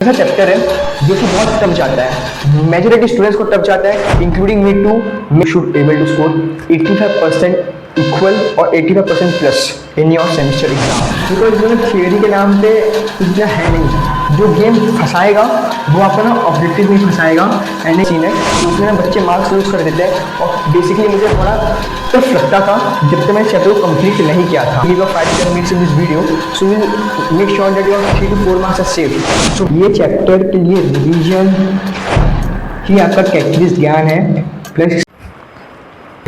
ऐसा चैप्टर है जो कि बहुत टफ जाता है, मेजॉरिटी स्टूडेंट्स को टफ जाता है, including me too. Me should able to score 85% equal और 85% plus in your semester exam. Because इसमें थियोरी के नाम पे इतना है नहीं, जो गेम फंसाएगा वो आपका ना ऑब्जेक्टिव में फंसाएगा एंड सीन है, तो उसमें ना बच्चे मार्क्स लूज कर देते हैं। और बेसिकली मुझे थोड़ा टफ लगता था जब तक मैंने चैप्टर को कंप्लीट नहीं किया था। We were 5-10 minutes in this video, so will make sure that your 3 to 4 marks are safe. So ये चैप्टर के लिए रिवीजन ही आपका कैटलिस्ट ज्ञान है प्लस।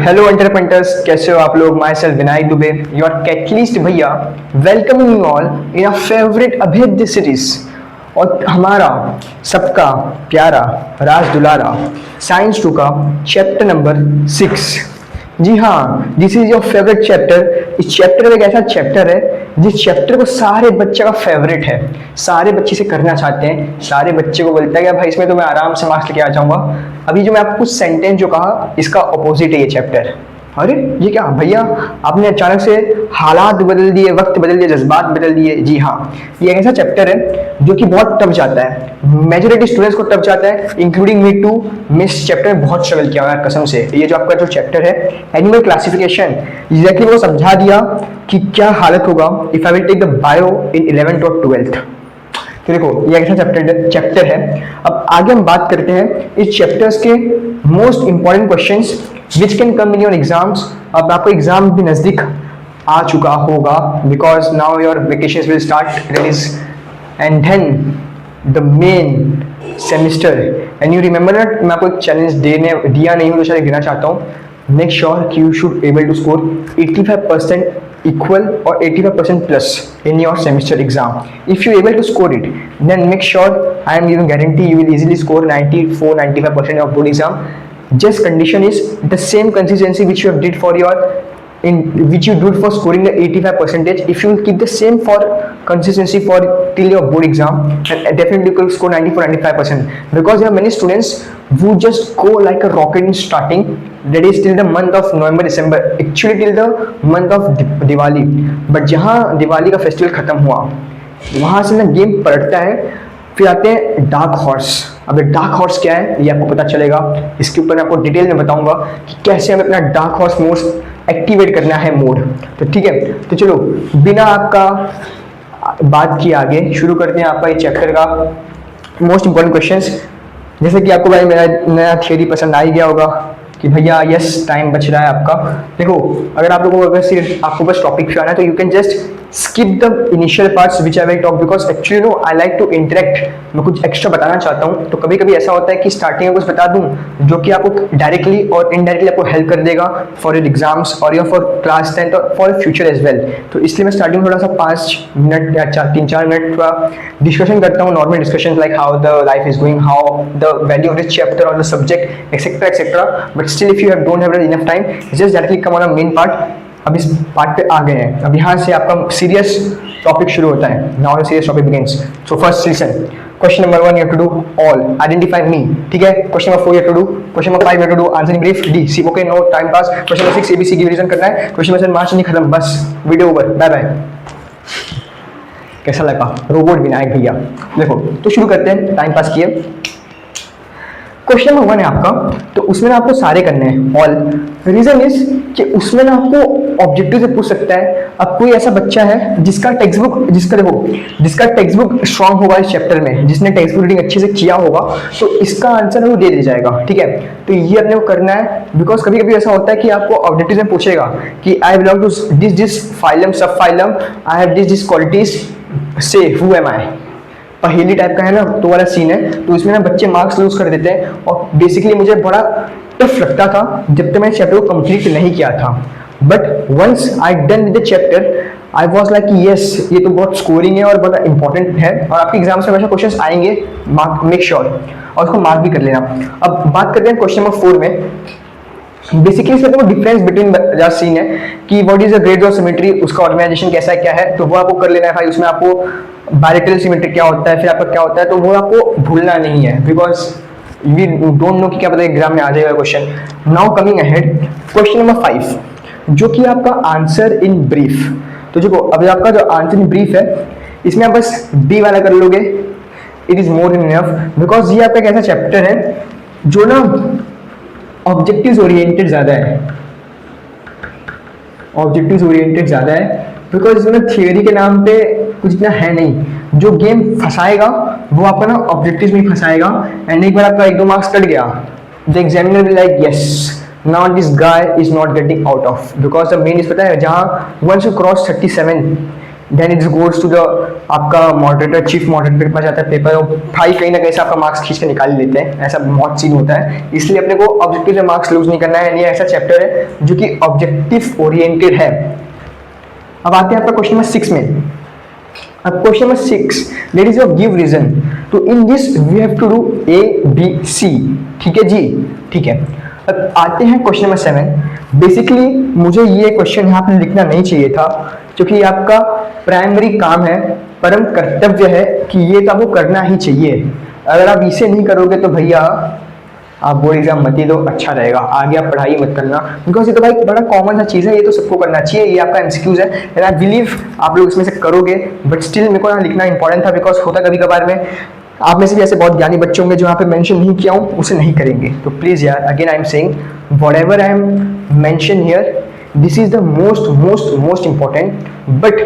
हेलो एंटरप्रेन्योर्स, कैसे हो आप लोग? Myself Vinayak Dubey, your catalyst भैया, welcoming you all in our favourite Abhedya series और हमारा सबका प्यारा राज दुलारा साइंस 2 का चैप्टर नंबर 6। जी हाँ, this is your favourite chapter. इस चैप्टर में एक ऐसा चैप्टर है जिस चैप्टर को सारे बच्चे का फेवरेट है, सारे बच्चे से करना चाहते हैं, सारे बच्चे को बोलता है कि भाई इसमें तो मैं आराम से मार्क्स लेके आ जाऊंगा। अभी जो मैं आपको कुछ सेंटेंस जो कहा, इसका अपोजिट है ये चैप्टर। अरे ये क्या भैया, आपने अचानक से हालात बदल दिए, वक्त बदल दिए, जज्बात बदल दिए। जी हाँ, ये एक ऐसा चैप्टर है जो कि बहुत टफ जाता है, मेजॉरिटी स्टूडेंट्स को टफ जाता है, इंक्लूडिंग मी टू। मैं इस चैप्टर में बहुत स्ट्रगल किया यार कसम से। ये जो आपका जो चैप्टर है एनिमल क्लासिफिकेशन, एग्जैक्टली वो समझा दिया कि क्या हालत होगा if I will take the bio in 11th और 12th। तो देखो ये ऐसा चैप्टर है। अब आगे हम बात करते हैं इस चैप्टर्स के most important questions which can come in your exams. अब आपको एग्जाम भी नजदीक आ चुका होगा because now your vacations will start and then the main semester. And you remember that मैं आपको एक चैलेंज दिया नहीं हूँ तो शायद देना चाहता हूँ। मेक श्योर कि you should able to score 85% equal or 85% plus in your semester exam. If you able to score it, then make sure, I am giving guarantee, you will easily score 94-95% of board exam. Just condition is the same consistency which you have did for your which you do for scoring the 85%. If you will keep the same for consistency for till your board exam, then definitely you will score 94-95%. Because there are many students who just go like a rocket in starting, that is till the month of November December, actually till the month of Diwali. But जहाँ दिवाली का festival खत्म हुआ वहाँ से ना game पलटता है, फिर आते हैं डार्क हॉर्स। अब ये डार्क हॉर्स क्या है ये आपको पता चलेगा, इसके ऊपर मैं आपको डिटेल में बताऊंगा कि कैसे हमें अपना डार्क हॉर्स मोड एक्टिवेट करना है मोड। तो ठीक है, तो चलो बिना आपका बात किए आगे शुरू करते हैं आपका ये चैप्टर का मोस्ट इंपॉर्टेंट क्वेश्चंस। जैसे कि आपको भाई मेरा नया थियरी पसंद आ ही गया होगा कि भैया यस टाइम बच रहा है आपका। देखो अगर आप लोगों को अगर सिर्फ आपको बस टॉपिक पे आना है तो you can just skip the initial parts which I will talk because actually no I like to interact। मैं कुछ एक्स्ट्रा बताना चाहता हूँ। तो कभी कभी ऐसा होता है कि स्टार्टिंग में कुछ बता दूँ जो कि आपको डायरेक्टली और इनडायरेक्टली आपको हेल्प कर देगा फॉर योर एग्जाम्स और योर फॉर क्लास 10th और फॉर फ्यूचर एज वेल। तो इसलिए मैं स्टार्टिंग में थोड़ा सा 5 मिनट या 3-4 मिनट का डिस्कशन करता हूँ, normal discussion like how the life is going, how the value of this chapter और the subject etcetera etcetera. But still if you don't have enough time just directly come on a main part. अब इस part पे आ गए हैं, अब यहाँ से आपका सीरियस टॉपिक शुरू होता है। Now the serious topic begins. So first listen, question number 1 you have to do all identify me, ठीक है। Question number 4 you have to do, question number 5 you have to do answer in brief, D C okay no time pass. Question number 6 ABC की reason करना है। Question number 7 मार्च नहीं खत्म, बस video over, bye bye. कैसा लगा robot Vinayak भैया? देखो तो शुरू करते हैं, टाइम पास किए। क्वेश्चन नंबर 1 है आपका, तो उसमें ना आपको सारे करने हैं ऑल। रीजन इज कि उसमें ना आपको ऑब्जेक्टिव से पूछ सकता है। अब कोई ऐसा बच्चा है जिसका टेक्स्ट बुक स्ट्रांग होगा इस चैप्टर में, जिसने टेक्स्ट बुक रीडिंग अच्छे से किया होगा, तो इसका आंसर वो दे दिया जाएगा, ठीक है। तो ये अपने को करना है बिकॉज कभी कभी ऐसा होता है कि आपको ऑब्जेक्टिव से पूछेगा कि I belong to this phylum sub phylum, I have this qualities, say who am I. पहेली टाइप का है ना, तो वाला सीन है। तो इसमें ना बच्चे मार्क्स लूज कर देते हैं और बेसिकली मुझे बड़ा टफ लगता था जब तक मैंने चैप्टर को कंप्लीट नहीं किया था। But once I done with the chapter I was like yes ये तो बहुत स्कोरिंग है और बड़ा इंपॉर्टेंट है और आपके एग्जाम्स में वैसे क्वेश्चंस आएंगे, मार्क मेक श्योर और उसको मार्क भी कर लेना। अब बात करते हैं क्वेश्चन नंबर 4 में। बेसिकली इसमें तो डिफरेंस बिटवीन जो सीन है कि what is the grade of symmetry, उसका ऑर्गेनाइजेशन कैसा है क्या है, तो वो आपको कर लेना है भाई। उसमें आपको बायलेटरल सिमेट्री क्या होता है, फिर आपका क्या होता है, तो वो आपको भूलना नहीं है बिकॉज वी डोंट नो कि क्या पता एग्जाम में आ जाएगा question. Now coming ahead, question number 5 जो कि आपका आंसर इन ब्रीफ। तो देखो अभी आपका जो आंसर इन ब्रीफ है इसमें आप बस बी वाला कर लोगे, it is more than enough, because ये आपका एक ऐसा चैप्टर है जो ना ऑब्जेक्टिव्स ओरिएंटेड ज़्यादा है, ऑब्जेक्टिव्स ओरिएंटेड ज़्यादा है, बिकॉज इसमें थियोरी के नाम पे कुछ इतना है नहीं। जो गेम फंसाएगा वो आपका ना ऑब्जेक्टिव्स में फंसाएगा, एंड एक बार आपका 1-2 मार्क्स कट गया, the examiner will like yes now this guy is not getting out of, because the main is पता है जहाँ once you cross 37 then it goes to the आपका मॉडरेटर, चीफ मॉडरेटर के पास जाता है पेपर, और भाई कहीं ना कहीं से आपका मार्क्स खींच के निकाल लेते हैं, ऐसा बहुत सीन होता है। इसलिए अपने को ऑब्जेक्टिव से मार्क्स लूज नहीं करना है, ये ऐसा चैप्टर है जो कि ऑब्जेक्टिव ओरिएंटेड है। अब आते हैं आपका क्वेश्चन नंबर 6 में। अब question number 6 that is your give reason, तो in this we have to do ABC, ठीक है जी, ठीक है। अब आते हैं क्वेश्चन नंबर 7। बेसिकली मुझे ये क्वेश्चन यहाँ पे लिखना नहीं चाहिए था, क्योंकि ये आपका प्राइमरी काम है, परम कर्तव्य है कि ये तो आपको करना ही चाहिए। अगर आप इसे नहीं करोगे तो भैया आप बोर्ड एग्जाम मत ही दो, अच्छा रहेगा, आगे आप पढ़ाई मत करना, बिकॉज ये तो भाई बड़ा कॉमन सा चीज़ है, ये तो सबको करना चाहिए, ये आपका MCQs है, एंड आई बिलीव आप लोग इसमें से करोगे, बट स्टिल मेरे को यहाँ लिखना इंपॉर्टेंट था, बिकॉज होता कभी कभार में आप में से भी ऐसे बहुत ज्ञानी बच्चे होंगे जो यहाँ पे मेंशन नहीं किया हूँ उसे नहीं करेंगे। तो प्लीज़ यार, again I am saying whatever I am mention here, this is the most important, but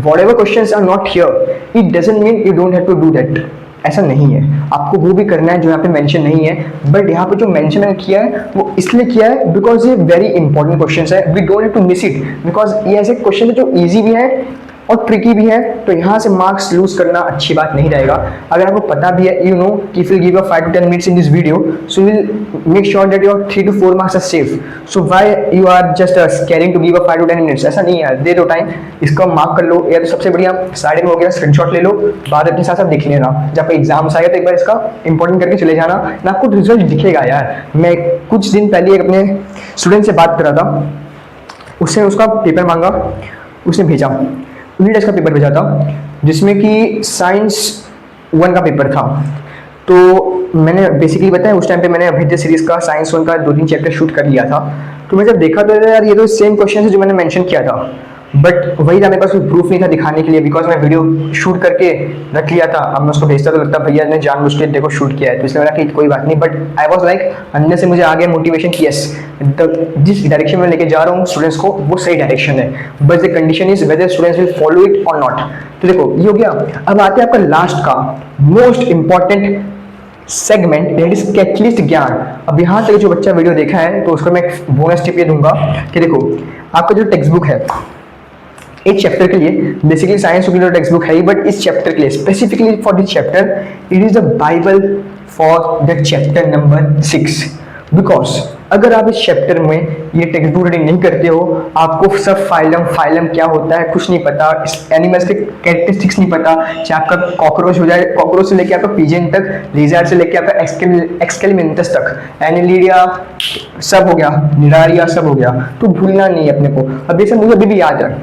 whatever questions are not here, it doesn't mean you don't have to do that, ऐसा नहीं है, आपको वो भी करना है जो यहाँ पे मेंशन नहीं है। बट यहाँ पे जो मेंशन मैंने किया है वो इसलिए किया है बिकॉज ये वेरी इंपॉर्टेंट क्वेश्चन है, we don't have to miss it, because ये ऐसे क्वेश्चन है जो ईजी भी है और ट्रिकी भी है, तो यहाँ से मार्क्स लूज करना अच्छी बात नहीं रहेगा। अगर आपको पता भी है, यू नो कि if will give a 5 to 10 minutes in this video, so will make sure that your 3 to 4 marks are safe, so why you are just scaring to give a 5 to 10 minutes, ऐसा नहीं है, दे दो time, इसका mark कर लो, या तो सबसे बढ़िया साइड में हो गया स्क्रीनशॉट ले लो, बाद अपने साथ साथ देख लेना, जब एग्जाम्स आएगा तो एक बार इसका इंपॉर्टेंट करके चले जाना, ना आपको रिजल्ट दिखेगा यार। मैं कुछ दिन पहले एक अपने स्टूडेंट से बात कर रहा था, उससे उसका पेपर मांगा, उसने भेजा यूनिट का पेपर भेजा था, जिसमें कि साइंस 1 का पेपर था। तो मैंने बेसिकली बताया उस टाइम पे मैंने अभिद्य सीरीज का साइंस 1 का 2-3 चैप्टर शूट कर लिया था। तो मैं जब देखा तो यार ये तो सेम क्वेश्चन है जो मैंने मेंशन किया था, बट वही था, मेरे पास कोई प्रूफ नहीं था दिखाने के लिए, बिकॉज मैं वीडियो शूट करके रख लिया था। अब मैं उसको भेजता तो लगता भैया ने जानबूझ के देखो शूट किया है, तो इसलिए मैंने कि कोई बात नहीं, बट आई वाज लाइक अंदर से मुझे आ गया मोटिवेशन कि यस जिस डायरेक्शन में लेके जा रहा हूँ स्टूडेंट्स को वो सही डायरेक्शन है, but the condition is whether students will follow it और नॉट। तो देखो ये हो गया। अब आते हैं आपका लास्ट का most important segment, that is catalyst ज्ञान। अब यहाँ तक जो बच्चा वीडियो देखा है तो उसको मैं एक बोनस टिप ये दूंगा कि देखो आपका जो टेक्स्ट बुक है एक चैप्टर के लिए, बेसिकली साइंस की जो टेक्स्ट बुक है, बट इस चैप्टर के लिए specifically for this chapter it is the Bible for the chapter number 6, because अगर आप इस चैप्टर में ये टेक्स्ट बुक रीडिंग नहीं करते हो, आपको सब फाइलम क्या होता है कुछ नहीं पता, इस एनिमल्स के कैरेक्टरिस्टिक्स नहीं पता, चाहे आपका कॉकरोच हो जाए, कॉकरोच से लेके आपका पिजन तक, लेजर्ड से लेके आपका एक्सकेलिमेंटस तक, एनिलिडिया सब हो गया, निडारिया सब हो गया, तो भूलना नहीं है अपने को। अब जैसे मुझे अभी भी याद है,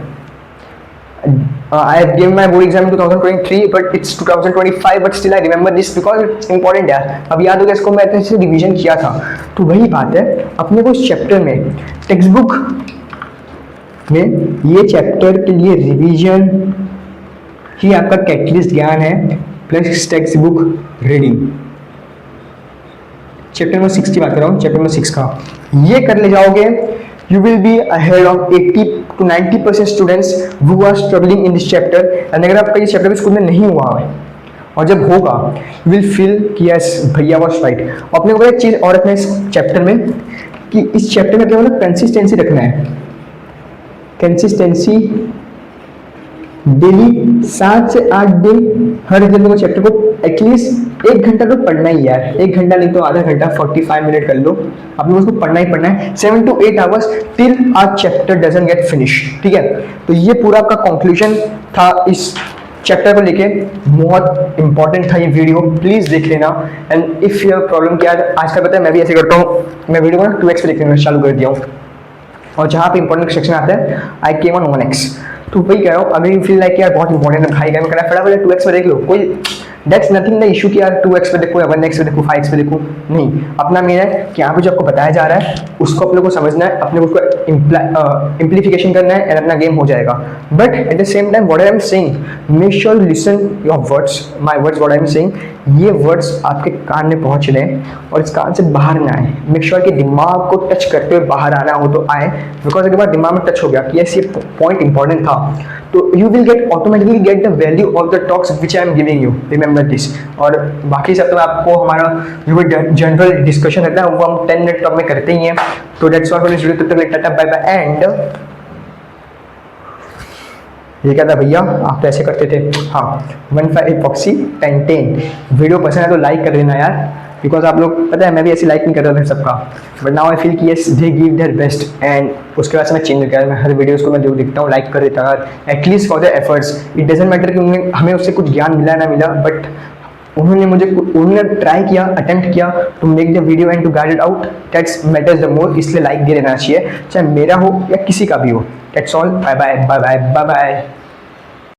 I have given my board exam in 2023, but it's 2025, but still I remember this because it's important यार। अब याद हो गया इसको, मैं अच्छे से रिवीजन किया था। तो वही बात है, अपने को इस चैप्टर में टेक्स्ट बुक में ये चैप्टर के लिए रिवीजन ही आपका कैटलिस्ट ज्ञान है, plus text book reading. Chapter number 6 की बात कर रहा हूँ, चैप्टर नंबर 6 का ये कर ले जाओगे, you will be ahead of 80 to 90% students who are struggling in this chapter। and अगर आपका ये चैप्टर भी स्कूल में नहीं हुआ है और जब होगा you will feel कि यस भैया was right। अपने को एक चीज़ और रखना है इस चैप्टर में कि इस चैप्टर में क्या होना, कंसिस्टेंसी रखना है, कंसिस्टेंसी डेली 7 से 8 दिन हर दिन को चैप्टर को एटलीस्ट 1 घंटा तो पढ़ना ही यार, 1 घंटा नहीं तो आधा घंटा 45 मिनट कर लो, अपने उसको पढ़ना ही पढ़ना है 7 to 8 hours till our chapter doesn't get finish. ठीक है, तो ये पूरा आपका कंक्लूजन था इस चैप्टर को लेके, बहुत इंपॉर्टेंट था ये वीडियो, प्लीज देख लेना। And if you have problem कि यार आजकल पता है मैं भी ऐसे करता हूँ, मैं वीडियो को ना 2x पे लिखना चालू कर दिया हूँ, और जहाँ पे इंपॉर्टेंट सेक्शन आता है आई केम ऑन 1x। तो वही कह रहा हूँ, अगर यू फील लाइक यार बहुत इंपॉर्टेंट है भाई, मैं कहना फटाफट 2x पे देख लो, कोई दैट्स नथिंग द इशू कि यार 2x पे देखो या 1x पे देखो 5x पे देखो, नहीं। अपना मेन है कि यहाँ पे जो आपको बताया जा रहा है उसको अपने को समझना है, अपने को उसको इम्प्लीफिकेशन करना है एंड अपना गेम हो जाएगा। But at the same time what I am saying, make sure listen your words, my words, what I am saying, ये वर्ड्स आपके कान में पहुंच रहे हैं और इस कान से बाहर ना आए। मेक श्योर कि दिमाग को टच करते हुए बाहर आना हो तो आए, बिकॉज अगर बार दिमाग में टच हो गया कि यस ये पॉइंट इंपॉर्टेंट था, तो you will get automatically get the value of the talks which I am giving you, remember this. और बाकी सब तो आपको हमारा जो जनरल डिस्कशन रहता है वो हम 10 मिनट टॉक में करते ही हैं। तो that's all for this video, तब तक टाटा बाय बाय। एंड ये क्या था भैया, आप तो ऐसे करते थे, हाँ 15 इपॉक्सी पेंटेन। वीडियो पसंद है तो लाइक कर देना यार, बिकॉज आप लोग पता है मैं भी ऐसे लाइक नहीं करता था सबका, बट नाउ आई फील कि yes they give their best and उसके बाद से मैं चेंज कर गया। मैं हर वीडियोस को मैं जो देखता हूँ लाइक कर देता हूँ, at least for the efforts. It doesn't matter कि हमें उससे कुछ ज्ञान मिला ना मिला, बट उन्होंने ट्राई किया, अटेम्प्ट किया to make the video and to guide it out, that's matters the more. इसलिए लाइक दे देना चाहिए, चाहे मेरा हो या किसी का भी हो। That's all, bye bye bye bye bye bye.